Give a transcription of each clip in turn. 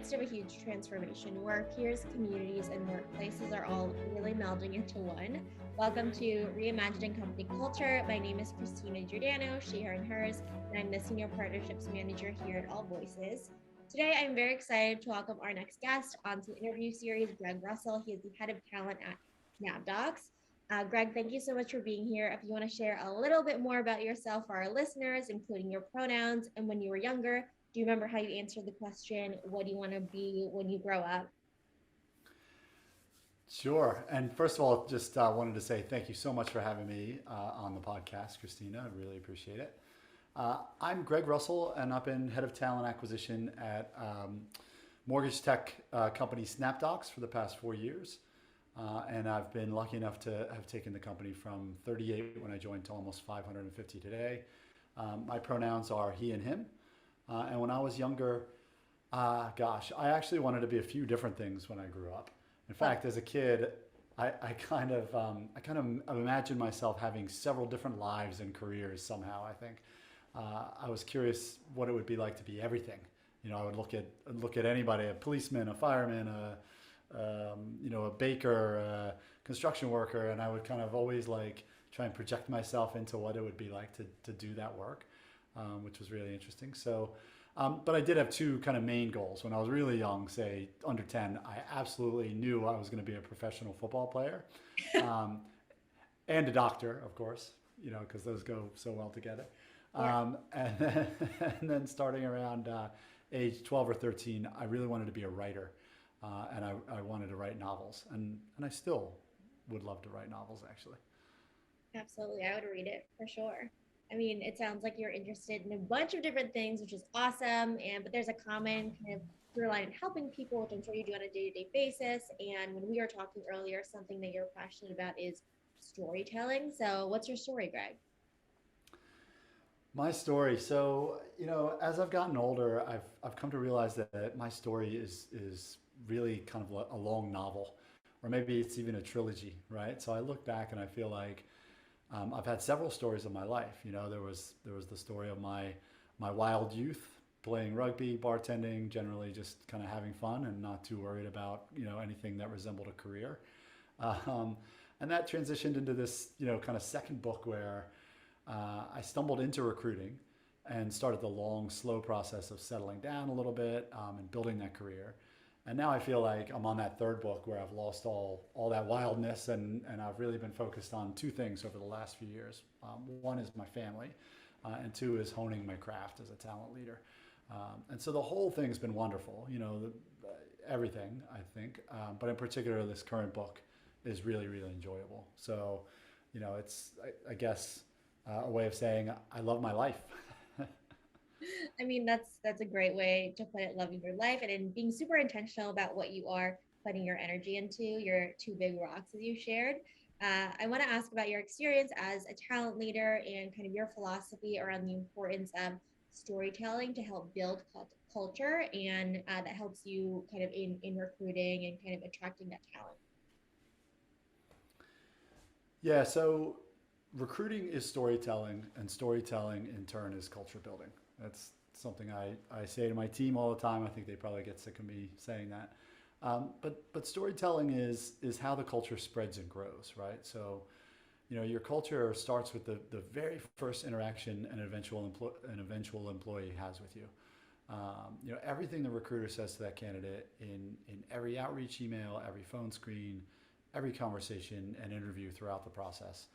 midst of a huge transformation where peers, communities, and workplaces are all really melding into one. Welcome to Reimagining Company Culture. My name is Christina Giordano, she, her, and hers, and I'm the Senior Partnerships Manager here at AllVoices. Today, I'm very excited to welcome our next guest onto the interview series, Greg Russell. He is the Head of Talent at Snapdocs. Greg, thank you so much for being here. If you want to share a little bit more about yourself for our listeners, including your pronouns and when you were younger, do you remember how you answered the question, what do you want to be when you grow up? Sure. And first of all, just wanted to say thank you so much for having me on the podcast, Christina. I really appreciate it. I'm Greg Russell, and I've been head of talent acquisition at mortgage tech company Snapdocs for the past 4 years. And I've been lucky enough to have taken the company from 38 when I joined to almost 550 today. My pronouns are he and him. And when I was younger, I actually wanted to be a few different things when I grew up. In fact, as a kid, I kind of imagined myself having several different lives and careers somehow. I think I was curious what it would be like to be everything. I would look at anybody, a policeman, a fireman, a baker, a construction worker, and I would kind of always like try and project myself into what it would be like to do that work, which was really interesting. So. But I did have two kind of main goals. When I was really young, say under 10, I absolutely knew I was going to be a professional football player and a doctor, of course, because those go so well together. Yeah. And then starting around age 12 or 13, I really wanted to be a writer. And I wanted to write novels. And I still would love to write novels, actually. Absolutely. I would read it for sure. I mean, it sounds like you're interested in a bunch of different things, which is awesome. But there's a common kind of through line in helping people, which I'm sure you do on a day-to-day basis. And when we were talking earlier, something that you're passionate about is storytelling. So what's your story, Greg? My story. So, as I've gotten older, I've come to realize that my story is really kind of a long novel, or maybe it's even a trilogy, right? So I look back and I feel like I've had several stories of my life. There was the story of my wild youth, playing rugby, bartending, generally just kind of having fun and not too worried about anything that resembled a career. Um, and that transitioned into this kind of second book where I stumbled into recruiting and started the long, slow process of settling down a little bit and building that career. And now I feel like I'm on that third book where I've lost all that wildness and I've really been focused on two things over the last few years. One is my family, and two is honing my craft as a talent leader. And so the whole thing's been wonderful, everything, I think. But in particular, this current book is really, really enjoyable. So, it's, I guess, a way of saying I love my life. I mean, that's a great way to put it, loving your life and in being super intentional about what you are putting your energy into, your two big rocks as you shared. I want to ask about your experience as a talent leader and kind of your philosophy around the importance of storytelling to help build culture and that helps you kind of in recruiting and kind of attracting that talent. Yeah, so recruiting is storytelling, and storytelling in turn is culture building. That's something I say to my team all the time. I think they probably get sick of me saying that. But storytelling is how the culture spreads and grows, right? So, your culture starts with the very first interaction an eventual employee has with you. Everything the recruiter says to that candidate in every outreach email, every phone screen, every conversation and interview throughout the process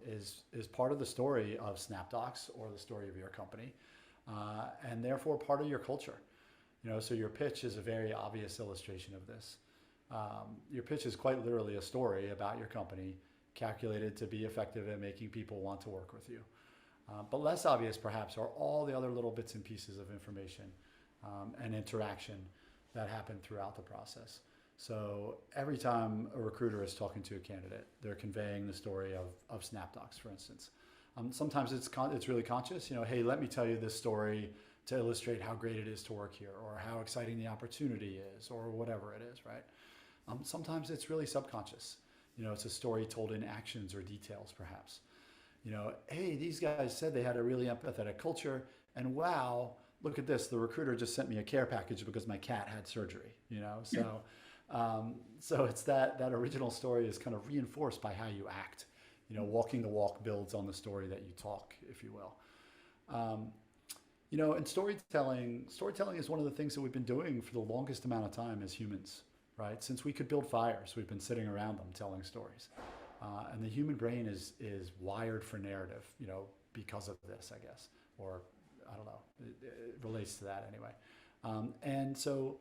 is part of the story of Snapdocs or the story of your company, and therefore part of your culture. So your pitch is a very obvious illustration of this. Your pitch is quite literally a story about your company, calculated to be effective at making people want to work with you. But less obvious, perhaps, are all the other little bits and pieces of information and interaction that happen throughout the process. So every time a recruiter is talking to a candidate, they're conveying the story of Snapdocs, for instance. Sometimes it's really conscious. Hey, let me tell you this story to illustrate how great it is to work here, or how exciting the opportunity is, or whatever it is, right? Sometimes it's really subconscious. It's a story told in actions or details, perhaps. Hey, these guys said they had a really empathetic culture, and wow, look at this, the recruiter just sent me a care package because my cat had surgery, So, so it's that original story is kind of reinforced by how you act. Walking the walk builds on the story that you talk, if you will. And storytelling is one of the things that we've been doing for the longest amount of time as humans, right? Since we could build fires, we've been sitting around them telling stories. And the human brain is wired for narrative, because of this, I guess, or I don't know, it relates to that anyway. And so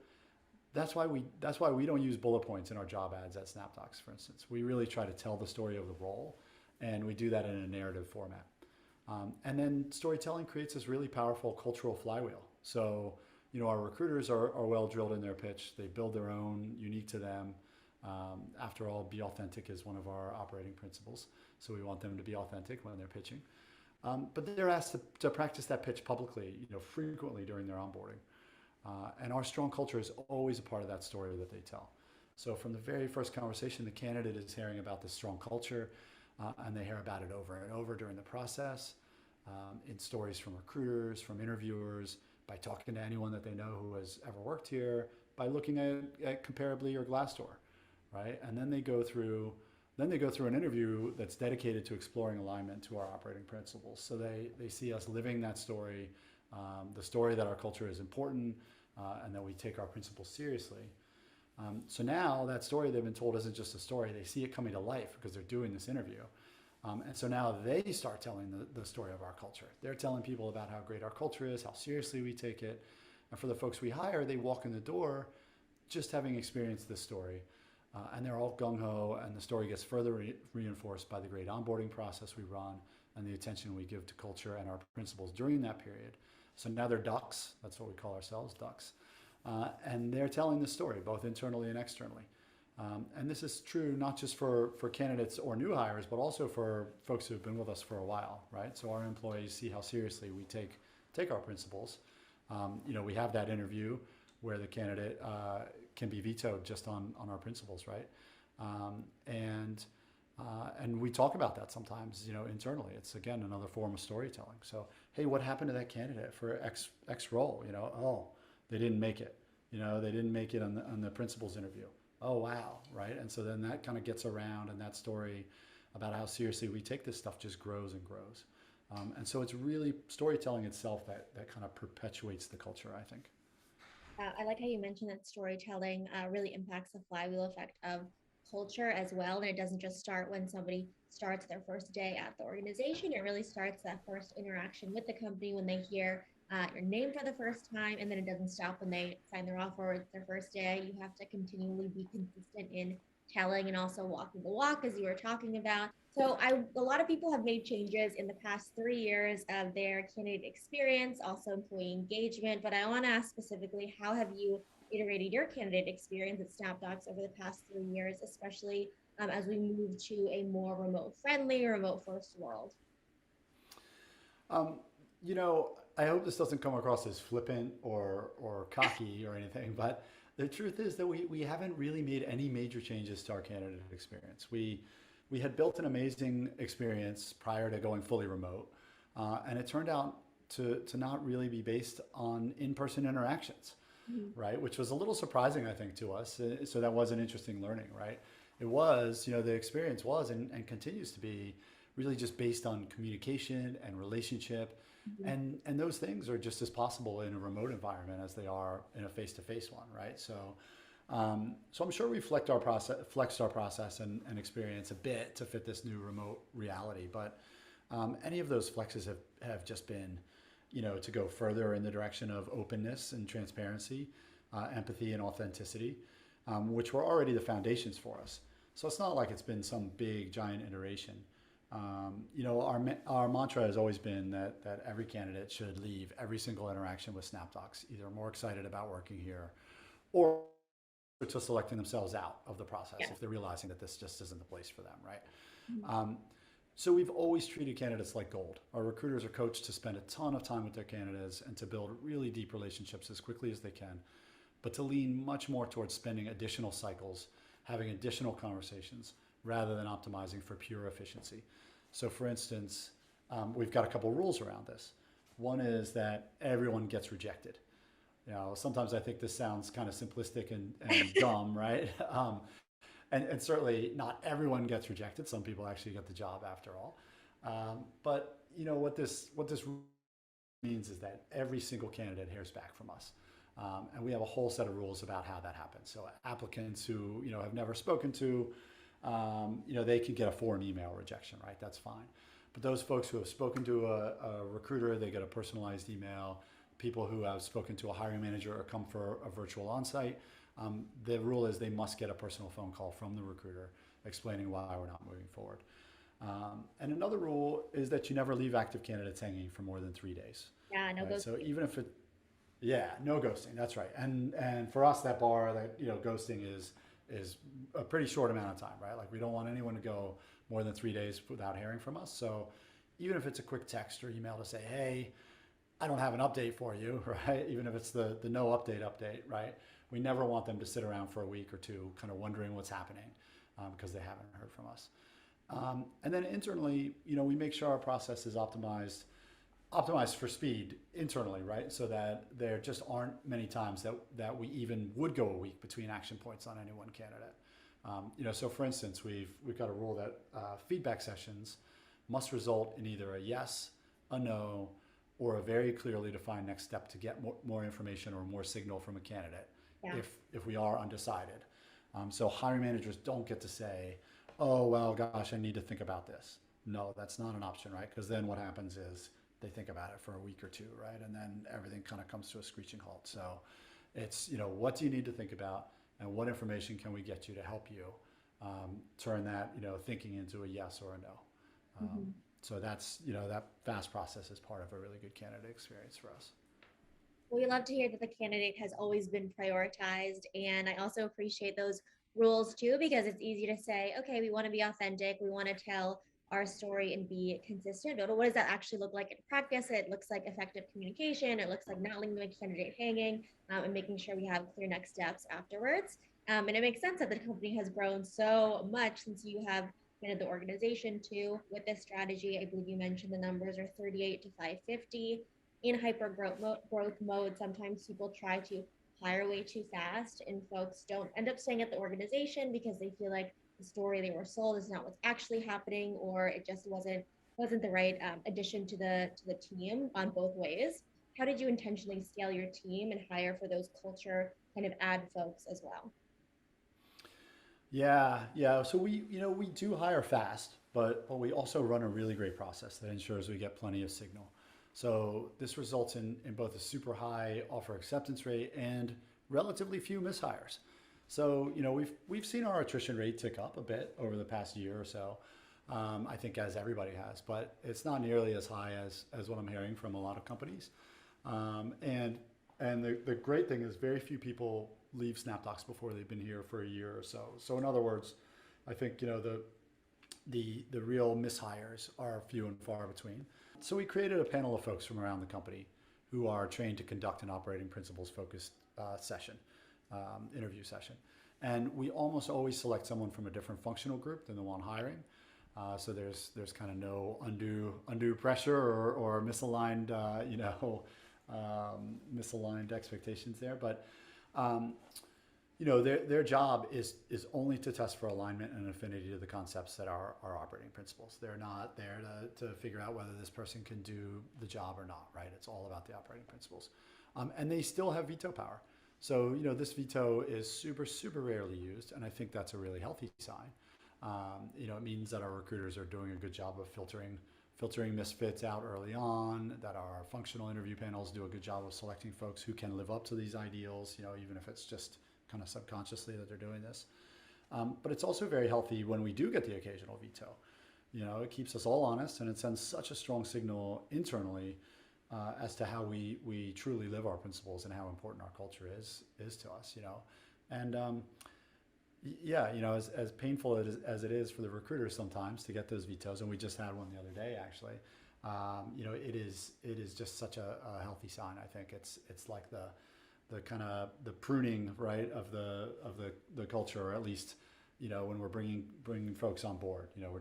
that's why we don't use bullet points in our job ads at Snapdocs, for instance. We really try to tell the story of the role, and we do that in a narrative format. And then storytelling creates this really powerful cultural flywheel. So, our recruiters are well drilled in their pitch. They build their own, unique to them. After all, be authentic is one of our operating principles. So we want them to be authentic when they're pitching. But they're asked to practice that pitch publicly, frequently during their onboarding. And our strong culture is always a part of that story that they tell. So from the very first conversation, the candidate is hearing about this strong culture, and they hear about it over and over during the process, in stories from recruiters, from interviewers, by talking to anyone that they know who has ever worked here, by looking at Comparably or Glassdoor, right? And then they go through an interview that's dedicated to exploring alignment to our operating principles. So they see us living that story, the story that our culture is important, and that we take our principles seriously. So now that story they've been told isn't just a story, they see it coming to life because they're doing this interview. And so now they start telling the story of our culture. They're telling people about how great our culture is, how seriously we take it. And for the folks we hire, they walk in the door just having experienced this story. And they're all gung-ho, and the story gets further reinforced by the great onboarding process we run and the attention we give to culture and our principles during that period. So now they're ducks. That's what we call ourselves, ducks. And they're telling the story, both internally and externally. And this is true not just for candidates or new hires, but also for folks who have been with us for a while, right? So our employees see how seriously we take our principles. We have that interview where the candidate can be vetoed just on our principles, right? And we talk about that sometimes, internally. It's, again, another form of storytelling. So, hey, what happened to that candidate for X role? Oh, they didn't make it. They didn't make it on the principals interview. Oh, wow, right? And so then that kind of gets around, and that story about how seriously we take this stuff just grows and grows. And so it's really storytelling itself that kind of perpetuates the culture, I think. I like how you mentioned that storytelling really impacts the flywheel effect of culture as well. And it doesn't just start when somebody starts their first day at the organization. It really starts that first interaction with the company when they hear your name for the first time, and then it doesn't stop when they sign their offer or it's their first day. You have to continually be consistent in telling and also walking the walk, as you were talking about. So a lot of people have made changes in the past 3 years of their candidate experience, also employee engagement. But I want to ask specifically, how have you iterated your candidate experience at Snapdocs over the past 3 years, especially as we move to a more remote friendly or remote first world? I hope this doesn't come across as flippant or cocky or anything, but the truth is that we haven't really made any major changes to our candidate experience. We had built an amazing experience prior to going fully remote, and it turned out to not really be based on in-person interactions, right? Which was a little surprising, I think, to us. So that was an interesting learning, right? It was, the experience was and continues to be really just based on communication and relationship. And those things are just as possible in a remote environment as they are in a face-to-face one, right? So I'm sure we flexed our process and experience a bit to fit this new remote reality. But any of those flexes have just been, to go further in the direction of openness and transparency, empathy and authenticity, which were already the foundations for us. So it's not like it's been some big giant iteration. Our mantra has always been that every candidate should leave every single interaction with Snapdocs either more excited about working here or to selecting themselves out of the process if they're realizing that this just isn't the place for them, right? So we've always treated candidates like gold. Our recruiters are coached to spend a ton of time with their candidates and to build really deep relationships as quickly as they can, but to lean much more towards spending additional cycles, having additional conversations, rather than optimizing for pure efficiency. So for instance, we've got a couple rules around this. One is that everyone gets rejected. Sometimes I think this sounds kind of simplistic and dumb, right? And certainly not everyone gets rejected. Some people actually get the job after all. But what this means is that every single candidate hears back from us. And we have a whole set of rules about how that happens. So applicants who have never spoken to, they can get a form email rejection, right? That's fine. But those folks who have spoken to a recruiter, they get a personalized email. People who have spoken to a hiring manager or come for a virtual onsite, the rule is they must get a personal phone call from the recruiter explaining why we're not moving forward. And another rule is that you never leave active candidates hanging for more than 3 days. Yeah, no Right? ghosting. So even if no ghosting. That's right. And for us, that bar that ghosting is a pretty short amount of time, right? Like we don't want anyone to go more than 3 days without hearing from us. So even if it's a quick text or email to say, hey, I don't have an update for you, right? Even if it's the no update, right? We never want them to sit around for a week or two kind of wondering what's happening because they haven't heard from us. And then internally, we make sure our process is optimized for speed internally, right? So that there just aren't many times that we even would go a week between action points on any one candidate. So for instance, we've got a rule that feedback sessions must result in either a yes, a no, or a very clearly defined next step to get more information or more signal from a candidate if we are undecided. So hiring managers don't get to say, oh, well, gosh, I need to think about this. No, that's not an option, right? Because then what happens is they think about it for a week or two, right? And then everything kind of comes to a screeching halt. So it's, what do you need to think about and what information can we get you to help you turn that, thinking into a yes or a no. So that's, that fast process is part of a really good candidate experience for us. We love to hear that the candidate has always been prioritized. And I also appreciate those rules too, because it's easy to say, okay, we want to be authentic. We want to tell our story and be consistent. But what does that actually look like in practice? It looks like effective communication. It looks like not leaving the candidate hanging and making sure we have clear next steps afterwards. And it makes sense that the company has grown so much since you have been at the organization too. With this strategy, I believe you mentioned the numbers are 38 to 550. In hyper growth mode, sometimes people try to hire way too fast and folks don't end up staying at the organization because they feel like the story they were sold is not what's actually happening, or it just wasn't the right addition to the team on both ways. How did you intentionally scale your team and hire for those culture kind of ad folks as well? Yeah. So we do hire fast, but we also run a really great process that ensures we get plenty of signal. So this results in both a super high offer acceptance rate and relatively few mishires. So we've seen our attrition rate tick up a bit over the past year or so. I think as everybody has, but it's not nearly as high as what I'm hearing from a lot of companies. And the great thing is very few people leave Snapdocs before they've been here for a year or so. So in other words, I think the real mishires are few and far between. So we created a panel of folks from around the company who are trained to conduct an operating principles focused interview session. And we almost always select someone from a different functional group than the one hiring. So there's kind of no undue pressure or misaligned misaligned expectations there. But their job is only to test for alignment and affinity to the concepts that are our operating principles. They're not there to figure out whether this person can do the job or not, right? It's all about the operating principles. And they still have veto power. So, this veto is super, super rarely used, and I think that's a really healthy sign. It means that our recruiters are doing a good job of filtering misfits out early on, that our functional interview panels do a good job of selecting folks who can live up to these ideals, even if it's just kind of subconsciously that they're doing this. But it's also very healthy when we do get the occasional veto. It keeps us all honest, and it sends such a strong signal internally as to how we truly live our principles and how important our culture is to us. And as painful as it is for the recruiters sometimes to get those vetoes, and we just had one the other day actually. It is just such a healthy sign. I think it's like the kind of the pruning, right, of the culture, or at least when we're bringing folks on board. We're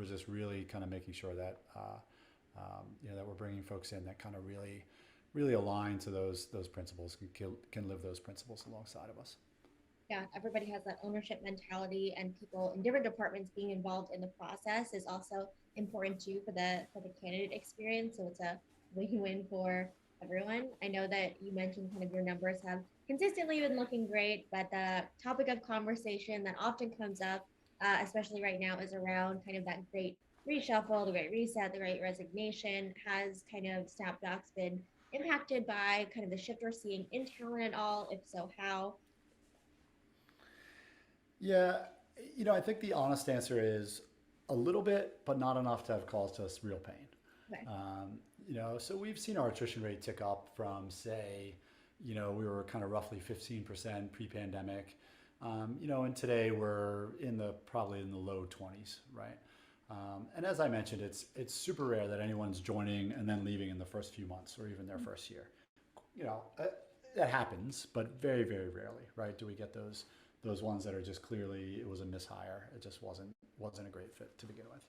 just really kind of making sure that that we're bringing folks in that kind of really align to those principles, can live those principles alongside of us. Yeah, everybody has that ownership mentality, and people in different departments being involved in the process is also important too for the candidate experience. So it's a win-win for everyone. I know that you mentioned kind of your numbers have consistently been looking great, but the topic of conversation that often comes up, especially right now, is around kind of that great reshuffle, the great reset, the great resignation. Has kind of Snapdocs been impacted by kind of the shift we're seeing in talent at all? If so, how? Yeah, I think the honest answer is a little bit, but not enough to have caused us real pain. Okay. So we've seen our attrition rate tick up from, say, we were kind of roughly 15% pre-pandemic, and today we're probably in the low 20s, right? And as I mentioned, it's super rare that anyone's joining and then leaving in the first few months or even their first year. That happens, but very, very rarely, right? Do we get those ones that are just clearly it was a mishire. It just wasn't a great fit to begin with,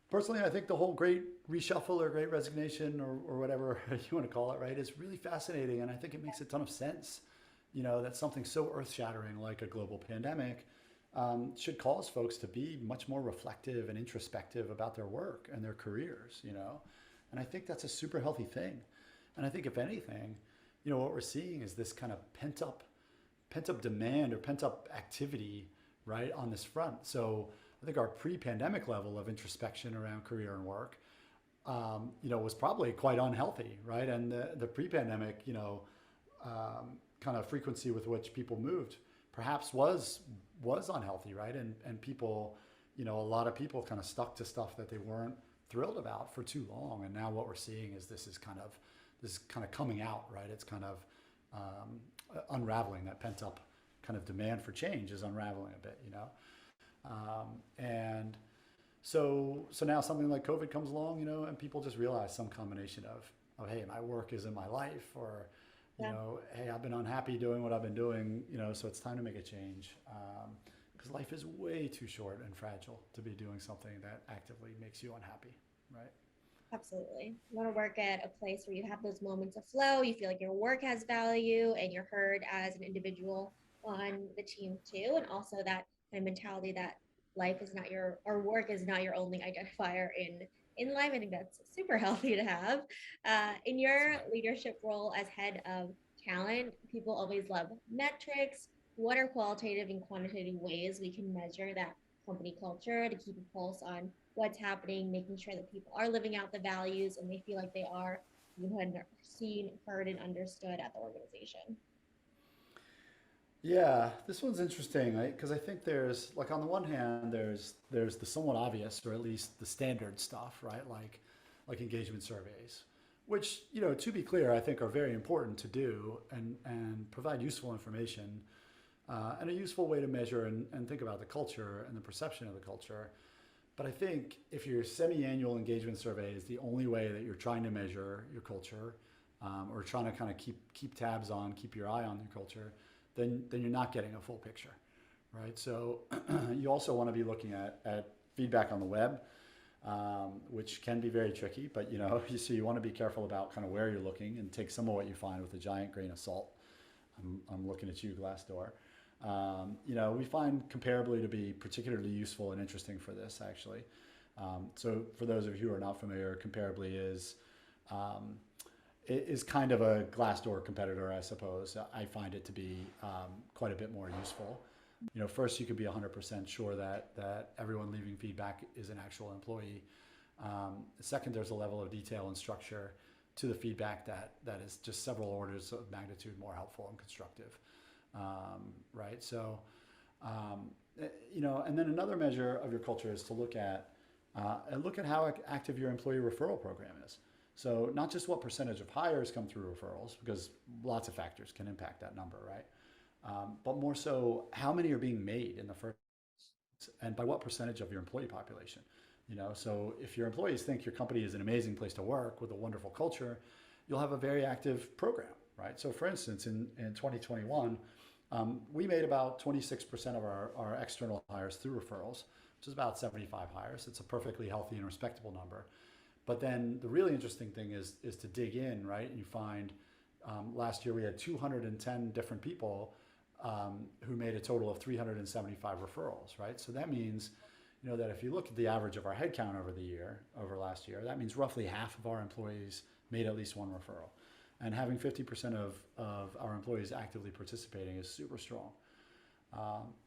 Personally, I think the whole great reshuffle or great resignation or whatever you want to call it, right, is really fascinating. And I think it makes a ton of sense, that something so earth-shattering like a global pandemic should cause folks to be much more reflective and introspective about their work and their careers, And I think that's a super healthy thing. And I think if anything, what we're seeing is this kind of pent up demand or pent up activity, right, on this front. So I think our pre-pandemic level of introspection around career and work, was probably quite unhealthy, right? And the pre-pandemic, kind of frequency with which people moved perhaps was unhealthy, right? And people, a lot of people kind of stuck to stuff that they weren't thrilled about for too long. And now what we're seeing is this is kind of coming out, right? It's kind of unraveling. That pent up kind of demand for change is unraveling a bit, and so now something like COVID comes along, and people just realize some combination of hey, my work isn't my life, or hey, I've been unhappy doing what I've been doing, so it's time to make a change, because life is way too short and fragile to be doing something that actively makes you unhappy, right? Absolutely. You want to work at a place where you have those moments of flow, you feel like your work has value and you're heard as an individual on the team too. And also that kind of mentality that life is not your, or work is not your only identifier in life. I think that's super healthy to have. In your leadership role as head of talent, people always love metrics. What are qualitative and quantitative ways we can measure that company culture to keep a pulse on what's happening, making sure that people are living out the values and they feel like they are seen, heard, and understood at the organization? Yeah, this one's interesting, right? Because I think there's like on the one hand, there's the somewhat obvious, or at least the standard stuff, right? Like engagement surveys, which to be clear, I think are very important to do and provide useful information, and a useful way to measure and think about the culture and the perception of the culture. But I think if your semi-annual engagement survey is the only way that you're trying to measure your culture, or trying to kind of keep tabs on, keep your eye on your culture, then you're not getting a full picture, right? So you also want to be looking at feedback on the web, which can be very tricky, but so you want to be careful about kind of where you're looking and take some of what you find with a giant grain of salt. I'm looking at you, Glassdoor. We find Comparably to be particularly useful and interesting for this, actually. So for those of you who are not familiar, Comparably is kind of a Glassdoor competitor, I suppose. I find it to be quite a bit more useful. First, you could be 100% sure that everyone leaving feedback is an actual employee. Second, there's a level of detail and structure to the feedback that is just several orders of magnitude more helpful and constructive. Right? So, and then another measure of your culture is to look at how active your employee referral program is. So not just what percentage of hires come through referrals, because lots of factors can impact that number, right? But more so, how many are being made in the first, and by what percentage of your employee population? So if your employees think your company is an amazing place to work with a wonderful culture, you'll have a very active program, right? So for instance, in 2021, we made about 26% of our external hires through referrals, which is about 75 hires. It's a perfectly healthy and respectable number. But then the really interesting thing is to dig in, right? And you find last year we had 210 different people who made a total of 375 referrals, right? So that means, that if you look at the average of our headcount over last year, that means roughly half of our employees made at least one referral. And having 50% of our employees actively participating is super strong.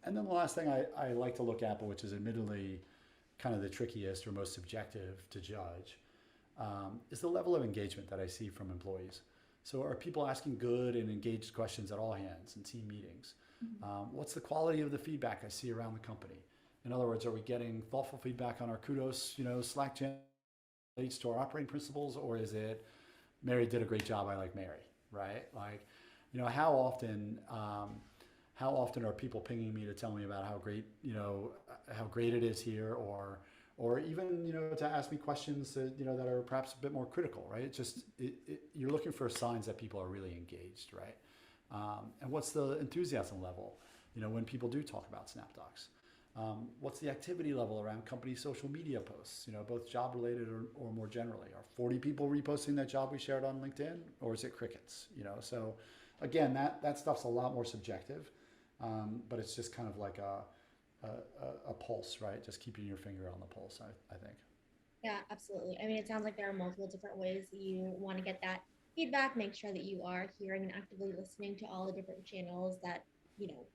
And then the last thing I like to look at, but which is admittedly kind of the trickiest or most subjective to judge, is the level of engagement that I see from employees. So are people asking good and engaged questions at all hands and team meetings? What's the quality of the feedback I see around the company? In other words, are we getting thoughtful feedback on our kudos, Slack channel relates to our operating principles, or is it Mary did a great job, I like Mary, right? Like, how often are people pinging me to tell me about how great it is here, or even to ask me questions that that are perhaps a bit more critical, right? You're looking for signs that people are really engaged, right? And what's the enthusiasm level when people do talk about Snapdocs? What's the activity level around company social media posts, both job related or more generally? Are 40 people reposting that job we shared on LinkedIn, or is it crickets? So again, that stuff's a lot more subjective, but it's just kind of like a pulse, right? Just keeping your finger on the pulse, I think. Yeah, absolutely. I mean, it sounds like there are multiple different ways that you want to get that feedback, make sure that you are hearing and actively listening to all the different channels that,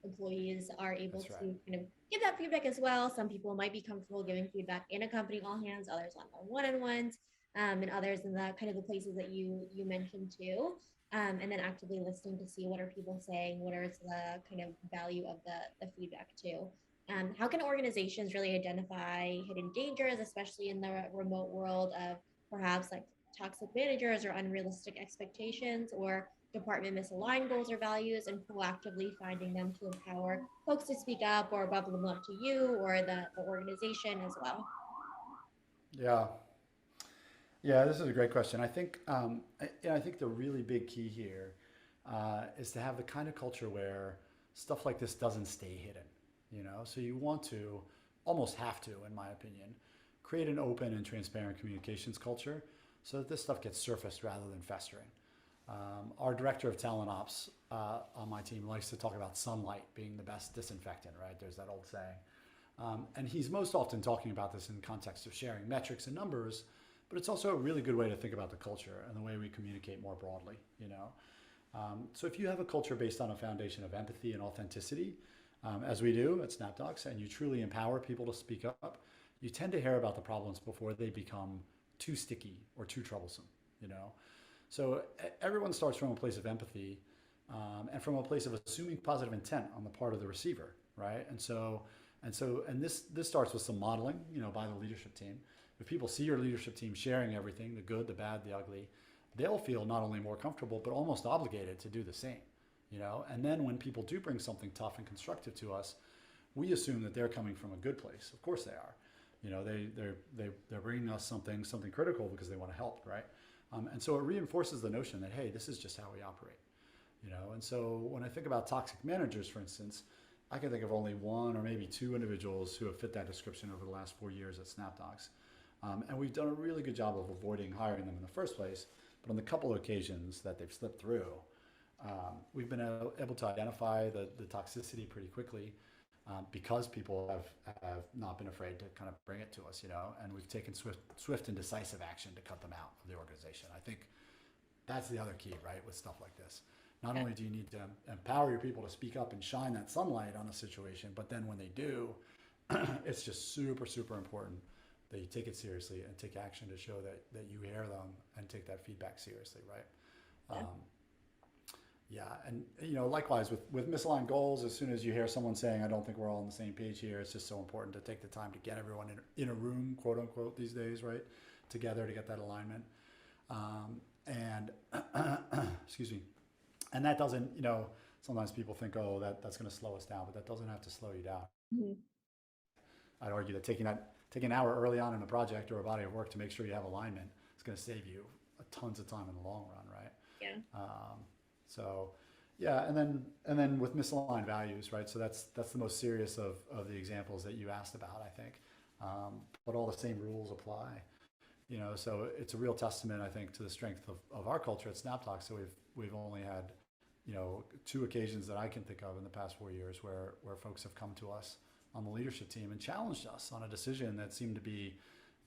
employees are able That's right. to kind of give that feedback as well. Some people might be comfortable giving feedback in a company all hands, others on their one-on-ones, and others in the kind of the places that you mentioned too. And then actively listening to see what are people saying, what is the kind of value of the feedback too. How can organizations really identify hidden dangers, especially in the remote world of perhaps like toxic managers or unrealistic expectations or department misaligned goals or values, and proactively finding them to empower folks to speak up or bubble them up to you or the organization as well? Yeah. Yeah, this is a great question. I think I think the really big key here is to have the kind of culture where stuff like this doesn't stay hidden. So you want to, almost have to, in my opinion, create an open and transparent communications culture so that this stuff gets surfaced rather than festering. Our director of talent ops on my team likes to talk about sunlight being the best disinfectant, right? There's that old saying. And he's most often talking about this in the context of sharing metrics and numbers, but it's also a really good way to think about the culture and the way we communicate more broadly. So if you have a culture based on a foundation of empathy and authenticity, as we do at Snapdocs, and you truly empower people to speak up, you tend to hear about the problems before they become too sticky or too troublesome. So everyone starts from a place of empathy and from a place of assuming positive intent on the part of the receiver, right? And this starts with some modeling, by the leadership team. If people see your leadership team sharing everything, the good, the bad, the ugly, they'll feel not only more comfortable, but almost obligated to do the same. And then when people do bring something tough and constructive to us, we assume that they're coming from a good place. Of course they are. They're bringing us something critical because they want to help, right? And so it reinforces the notion that, hey, this is just how we operate. And so when I think about toxic managers, for instance, I can think of only one or maybe two individuals who have fit that description over the last 4 years at Snapdocs. And we've done a really good job of avoiding hiring them in the first place. But on the couple of occasions that they've slipped through, we've been able to identify the toxicity pretty quickly because people have not been afraid to kind of bring it to us, and we've taken swift and decisive action to cut them out of the organization. I think that's the other key, right, with stuff like this. Not only do you need to empower your people to speak up and shine that sunlight on a situation, but then when they do, it's just super, super important that you take it seriously and take action to show that you hear them and take that feedback seriously, right? Yeah, and likewise with misaligned goals, as soon as you hear someone saying, I don't think we're all on the same page here, it's just so important to take the time to get everyone in a room, quote unquote, these days, right? Together to get that alignment. And excuse me. And that doesn't, sometimes people think, oh, that's going to slow us down, but that doesn't have to slow you down. Mm-hmm. I'd argue that taking an hour early on in a project or a body of work to make sure you have alignment is going to save you tons of time in the long run, right? Yeah. So, yeah, and then with misaligned values, right? So that's the most serious of the examples that you asked about, I think. but all the same rules apply. So it's a real testament, I think, to the strength of our culture at Snapdocs. So we've only had, 2 occasions that I can think of in the past 4 years where folks have come to us on the leadership team and challenged us on a decision that seemed to be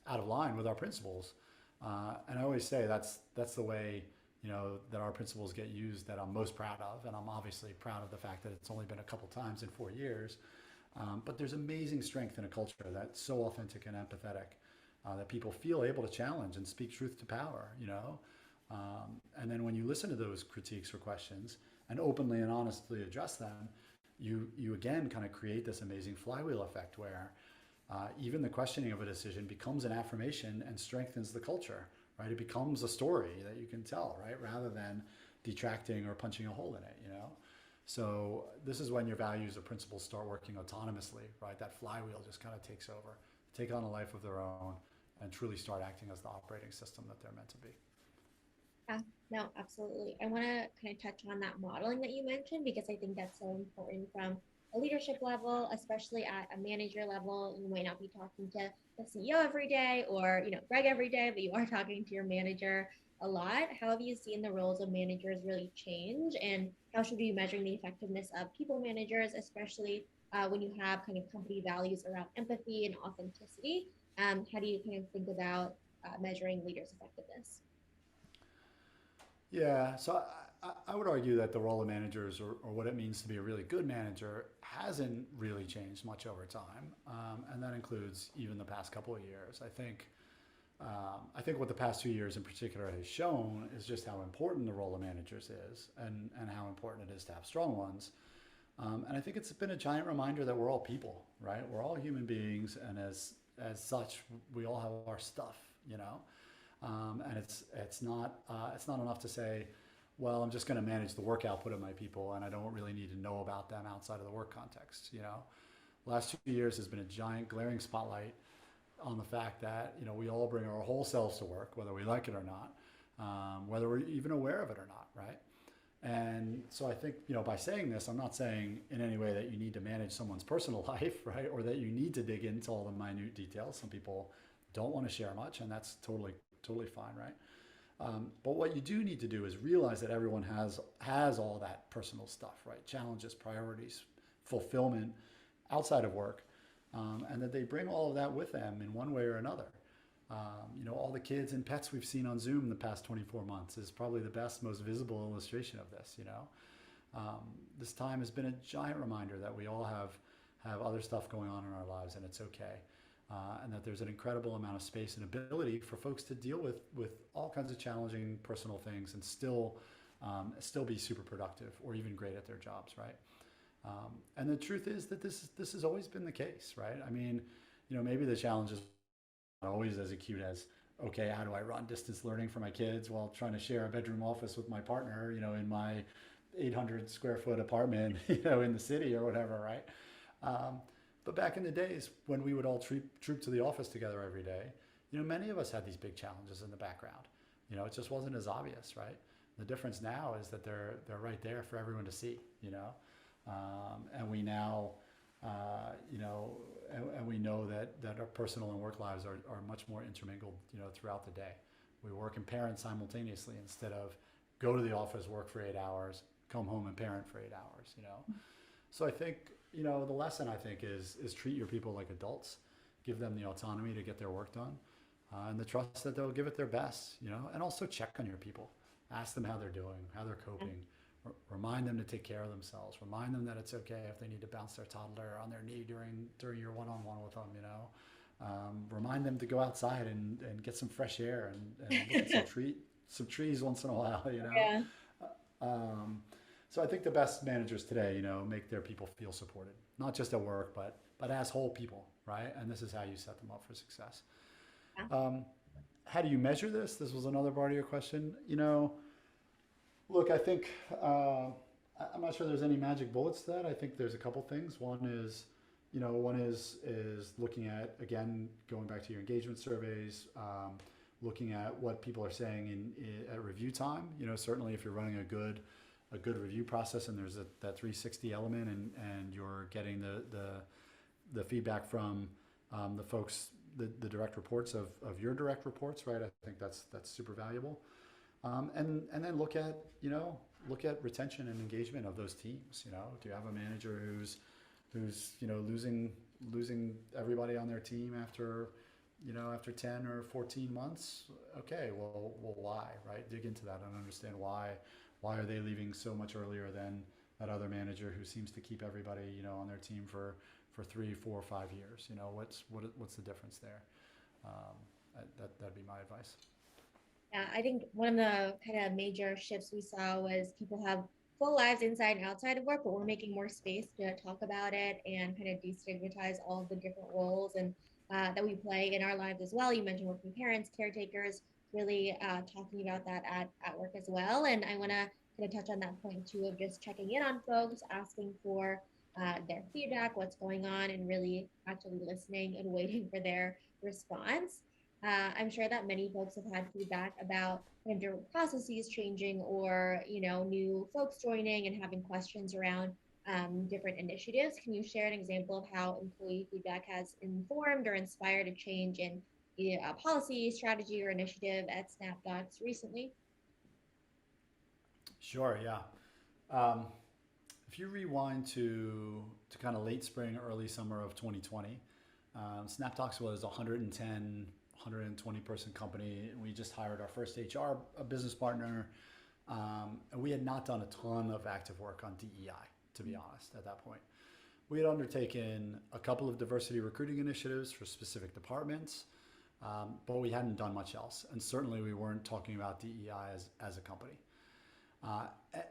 out of line with our principles. And I always say that's the way, that our principles get used that I'm most proud of. And I'm obviously proud of the fact that it's only been a couple times in 4 years. But there's amazing strength in a culture that's so authentic and empathetic, that people feel able to challenge and speak truth to power, and then when you listen to those critiques or questions and openly and honestly address them, you again kind of create this amazing flywheel effect where even the questioning of a decision becomes an affirmation and strengthens the culture, right? It becomes a story that you can tell, right? Rather than detracting or punching a hole in it, So this is when your values or principles start working autonomously, right? That flywheel just kind of takes over, take on a life of their own, and truly start acting as the operating system that they're meant to be. Yeah, no, absolutely. I want to kind of touch on that modeling that you mentioned because I think that's so important from a leadership level, especially at a manager level. You might not be talking to the CEO every day or, Greg every day, but you are talking to your manager a lot. How have you seen the roles of managers really change, and how should we be measuring the effectiveness of people managers, especially when you have kind of company values around empathy and authenticity? How do you kind of think about measuring leaders' effectiveness? Yeah, so I would argue that the role of managers or what it means to be a really good manager hasn't really changed much over time, and that includes even the past couple of years. I think what the past 2 years in particular has shown is just how important the role of managers is, and how important it is to have strong ones. And I think it's been a giant reminder that we're all people, right? We're all human beings, and as such, we all have our stuff, and it's not enough to say, well, I'm just going to manage the work output of my people, and I don't really need to know about them outside of the work context. Last 2 years has been a giant glaring spotlight on the fact that we all bring our whole selves to work, whether we like it or not, whether we're even aware of it or not, right? And so I think by saying this, I'm not saying in any way that you need to manage someone's personal life, right, or that you need to dig into all the minute details. Some people don't want to share much, and that's totally fine, right? But what you do need to do is realize that everyone has all that personal stuff, right? Challenges, priorities, fulfillment outside of work, and that they bring all of that with them in one way or another. All the kids and pets we've seen on Zoom the past 24 months is probably the best, most visible illustration of this. This time has been a giant reminder that we all have other stuff going on in our lives, and it's okay. And that there's an incredible amount of space and ability for folks to deal with all kinds of challenging personal things and still be super productive or even great at their jobs, right? And the truth is that this has always been the case, right? I mean, maybe the challenge is not always as acute as, okay, how do I run distance learning for my kids while trying to share a bedroom office with my partner, in my 800 square foot apartment, in the city or whatever, right? But back in the days when we would all troop to the office together every day, many of us had these big challenges in the background. It just wasn't as obvious, right? The difference now is that they're right there for everyone to see, and we now, and we know that our personal and work lives are much more intermingled, throughout the day. We work and parent simultaneously instead of go to the office, work for 8 hours, come home and parent for 8 hours, So I think, the lesson I think is treat your people like adults, give them the autonomy to get their work done, and the trust that they'll give it their best, and also check on your people, ask them how they're doing, how they're coping, remind them to take care of themselves, remind them that it's okay if they need to bounce their toddler on their knee during your one-on-one with them, remind them to go outside and get some fresh air and look at some trees once in a while, Yeah. So I think the best managers today, make their people feel supported, not just at work, but as whole people, right? And this is how you set them up for success. How do you measure this? This was another part of your question. Look, I think I'm not sure there's any magic bullets to that. I think there's a couple things. One is looking at, again, going back to your engagement surveys, looking at what people are saying at review time. Certainly if you're running a good review process and there's that 360 element and you're getting the feedback from the folks, the direct reports of your direct reports, right? I think that's super valuable. And then look at retention and engagement of those teams. Do you have a manager who's losing everybody on their team after 10 or 14 months? Okay, well, why, right? Dig into that and understand why are they leaving so much earlier than that other manager who seems to keep everybody, on their team for 3, 4, 5 years. What's the difference there? That'd be my advice. Yeah, I think one of the kind of major shifts we saw was people have full lives inside and outside of work, but we're making more space to talk about it and kind of destigmatize all of the different roles and that we play in our lives as well. You mentioned working parents, caretakers, really talking about that at work as well. And I want to kind of touch on that point too of just checking in on folks, asking for their feedback, what's going on, and really actually listening and waiting for their response. I'm sure that many folks have had feedback about kind of different processes changing or, new folks joining and having questions around different initiatives. Can you share an example of how employee feedback has informed or inspired a change in either a policy, strategy, or initiative at Snapdocs recently? Sure, yeah. Um, if you rewind to kind of late spring, early summer of 2020, Snapdocs was 110, 120 person company. We just hired our first HR business partner, and we had not done a ton of active work on DEI, to be honest, at that point. We had undertaken a couple of diversity recruiting initiatives for specific departments, but we hadn't done much else. And certainly we weren't talking about DEI as a company. Uh,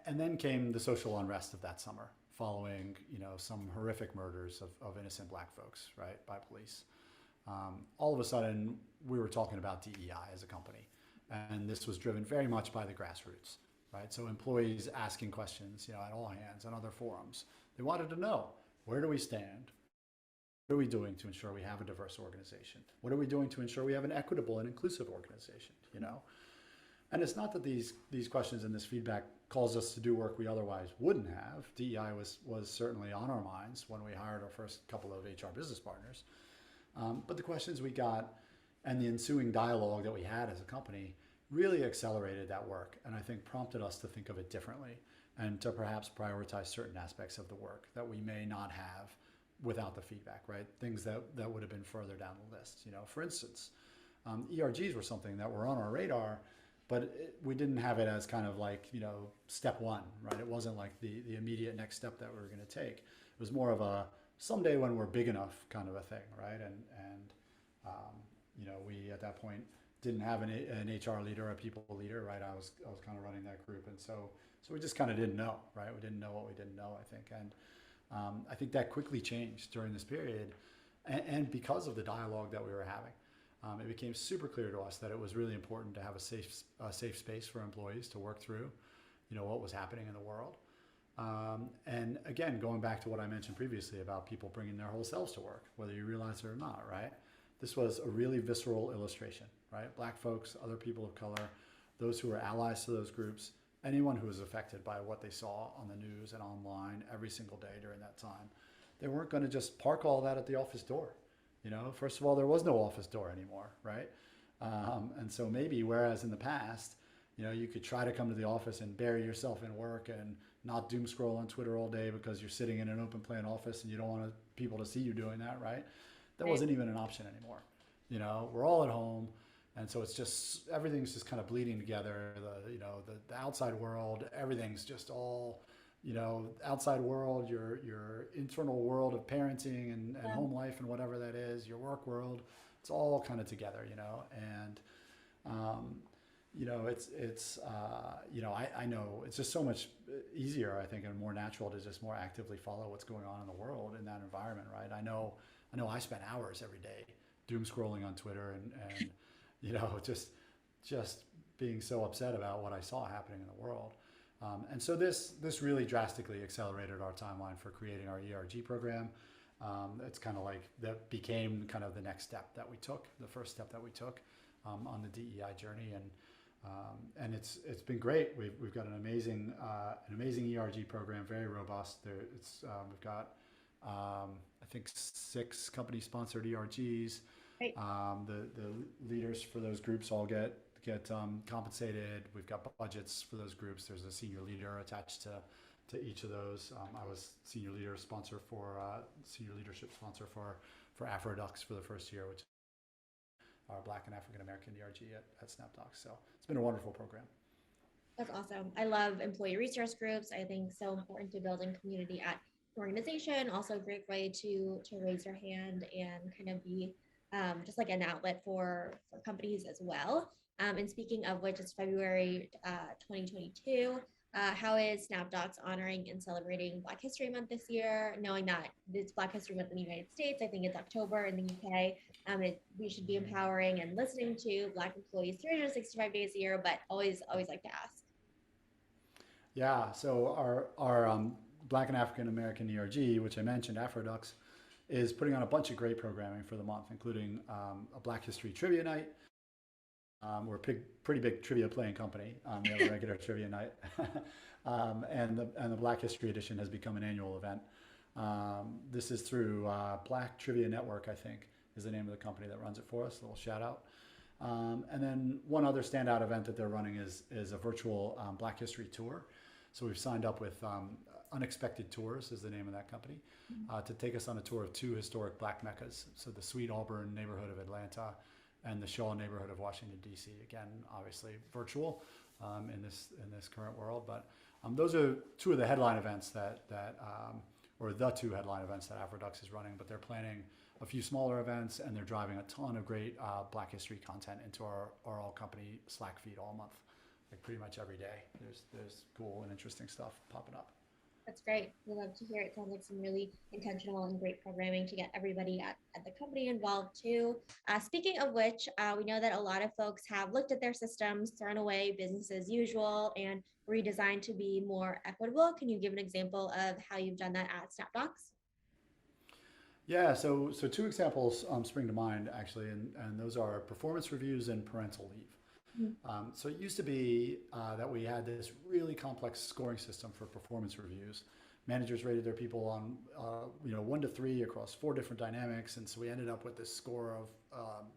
and then came the social unrest of that summer, following some horrific murders of innocent black folks, right, by police. All of a sudden, we were talking about DEI as a company, and this was driven very much by the grassroots, right? So employees asking questions, at all hands and other forums. They wanted to know, where do we stand? What are we doing to ensure we have a diverse organization? What are we doing to ensure we have an equitable and inclusive organization? And it's not that these questions and this feedback calls us to do work we otherwise wouldn't have. DEI was certainly on our minds when we hired our first couple of HR business partners. But the questions we got and the ensuing dialogue that we had as a company really accelerated that work, and I think prompted us to think of it differently and to perhaps prioritize certain aspects of the work that we may not have without the feedback, right? Things that would have been further down the list. For instance, ERGs were something that were on our radar, but we didn't have it as kind of like, step one, right? It wasn't like the immediate next step that we were going to take. It was more of a someday when we're big enough kind of a thing, right? We at that point didn't have an HR leader, a people leader, right? I was kind of running that group, and so we just kind of didn't know, right? We didn't know what we didn't know, I think, and I think that quickly changed during this period, and because of the dialogue that we were having, it became super clear to us that it was really important to have a safe space for employees to work through, what was happening in the world. And again, going back to what I mentioned previously about people bringing their whole selves to work, whether you realize it or not, right? This was a really visceral illustration, right? Black folks, other people of color, those who were allies to those groups, anyone who was affected by what they saw on the news and online every single day during that time, they weren't going to just park all that at the office door. First of all, there was no office door anymore, right? And so maybe, whereas in the past, you could try to come to the office and bury yourself in work and not doom scroll on Twitter all day because you're sitting in an open plan office and you don't want people to see you doing that, right? That wasn't even an option anymore. We're all at home, and so it's just everything's just kind of bleeding together. The outside world, everything's just all, outside world, your internal world of parenting and home life and whatever that is, your work world, it's all kind of together, and I know it's just so much easier, I think, and more natural to just more actively follow what's going on in the world in that environment, right? I know I spent hours every day doom scrolling on Twitter and just being so upset about what I saw happening in the world. And so this really drastically accelerated our timeline for creating our ERG program. It's kind of like that became kind of the next step that we took, the first step that we took on the DEI journey, and it's been great. We've got an amazing ERG program, very robust. We've got I think 6 company-sponsored ERGs. Right. The leaders for those groups all get compensated. We've got budgets for those groups. There's a senior leader attached to each of those. I was senior leadership sponsor for AfroDucks for the first year, which is our Black and African American ERG at Snapdocs. So it's been a wonderful program. That's awesome. I love employee resource groups. I think so important to building community at an organization. Also a great way to raise your hand and kind of be just like an outlet for companies as well. And speaking of which, it's February 2022. How is Snapdocs honoring and celebrating Black History Month this year? Knowing that it's Black History Month in the United States, I think it's October in the UK. We should be empowering and listening to Black employees 365 days a year, but always like to ask. Yeah, so our Black and African American ERG, which I mentioned, AfroDucks, is putting on a bunch of great programming for the month, including a Black History Trivia Night. We're a pretty big trivia playing company. We have a regular trivia night, and the Black History Edition has become an annual event. This is through Black Trivia Network, I think, is the name of the company that runs it for us. A little shout out. And then one other standout event that they're running is a virtual Black History tour. So we've signed up with Unexpected Tours is the name of that company, to take us on a tour of 2 historic Black meccas. So the Sweet Auburn neighborhood of Atlanta and the Shaw neighborhood of Washington, D.C. Again, obviously virtual in this current world. But those are 2 of the headline events or the 2 headline events that AfroDucks is running. But they're planning a few smaller events, and they're driving a ton of great Black history content into our all company Slack feed all month. Like pretty much every day, there's cool and interesting stuff popping up. That's great. We love to hear it. Sounds like some really intentional and great programming to get everybody at the company involved too. Speaking of which, we know that a lot of folks have looked at their systems, thrown away business as usual, and redesigned to be more equitable. Can you give an example of how you've done that at Snapdocs? Yeah, so 2 examples spring to mind actually, and those are performance reviews and parental leave. So it used to be that we had this really complex scoring system for performance reviews. Managers rated their people on 1 to 3 across 4 different dynamics, and so we ended up with this score of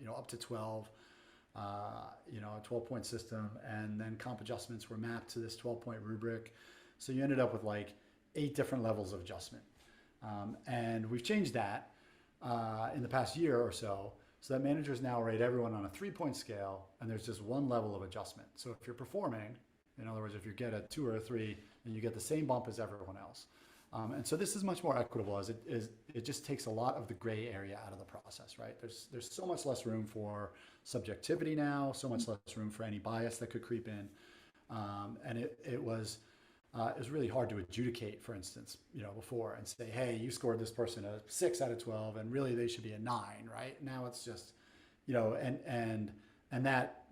up to 12, a 12-point system, and then comp adjustments were mapped to this 12-point rubric. So you ended up with like 8 different levels of adjustment. And we've changed that in the past year or so that managers now rate everyone on a 3-point scale, and there's just 1 level of adjustment. So if you're performing, in other words, if you get a 2 or a 3, then you get the same bump as everyone else. And so this is much more equitable, as it just takes a lot of the gray area out of the process, right? There's so much less room for subjectivity now, so much less room for any bias that could creep in. And it was really hard to adjudicate, for instance, before, and say, hey, you scored this person a 6 out of 12, and really they should be a 9, right? Now it's just, and that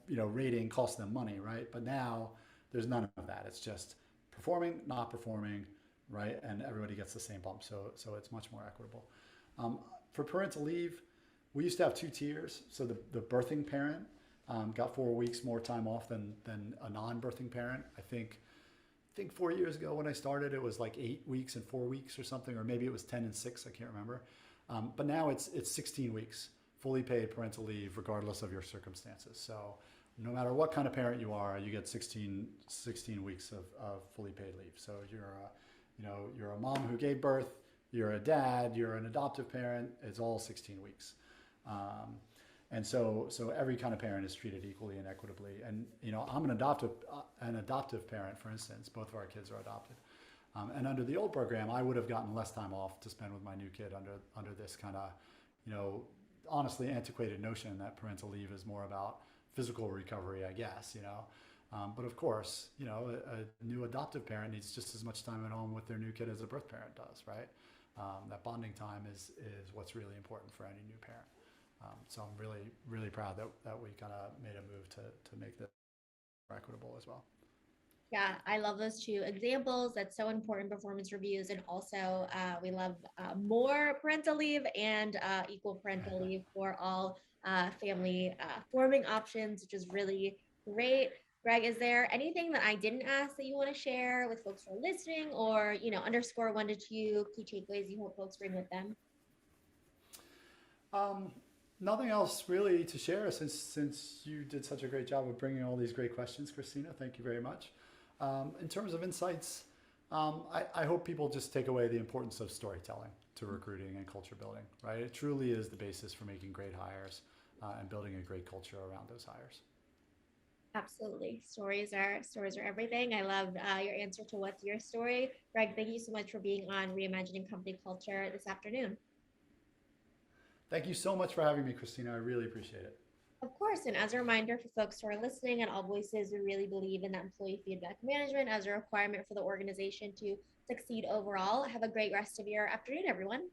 rating costs them money, right? But now there's none of that. It's just performing, not performing, right? And everybody gets the same bump. So it's much more equitable. For parental leave, we used to have 2 tiers. So the birthing parent got 4 weeks more time off than a non-birthing parent. I think 4 years ago when I started, it was like 8 weeks and 4 weeks or something, or maybe it was 10 and 6. I can't remember. But now it's 16 weeks, fully paid parental leave, regardless of your circumstances. So no matter what kind of parent you are, you get 16 weeks of fully paid leave. So you're a mom who gave birth, you're a dad, you're an adoptive parent. It's all 16 weeks. And so every kind of parent is treated equally and equitably. And I'm an adoptive parent, for instance. Both of our kids are adopted. And under the old program, I would have gotten less time off to spend with my new kid under this kind of, honestly antiquated notion that parental leave is more about physical recovery, I guess. But of course, a new adoptive parent needs just as much time at home with their new kid as a birth parent does, right? That bonding time is what's really important for any new parent. So I'm really, really proud that we kind of made a move to make this more equitable as well. Yeah, I love those 2 examples. That's so important, performance reviews. And also we love more parental leave and equal parental leave for all family forming options, which is really great. Greg, is there anything that I didn't ask that you want to share with folks who are listening, or underscore 1 to 2 key takeaways you hope folks bring with them? Um, Nothing else really to share since you did such a great job of bringing all these great questions, Christina. Thank you very much. In terms of insights, I hope people just take away the importance of storytelling to recruiting and culture building. Right, it truly is the basis for making great hires and building a great culture around those hires. Absolutely. Stories are everything. I love your answer to what's your story. Greg, thank you so much for being on Reimagining Company Culture this afternoon. Thank you so much for having me, Christina. I really appreciate it. Of course, and as a reminder for folks who are listening, at AllVoices, we really believe in that employee feedback management as a requirement for the organization to succeed overall. Have a great rest of your afternoon, everyone.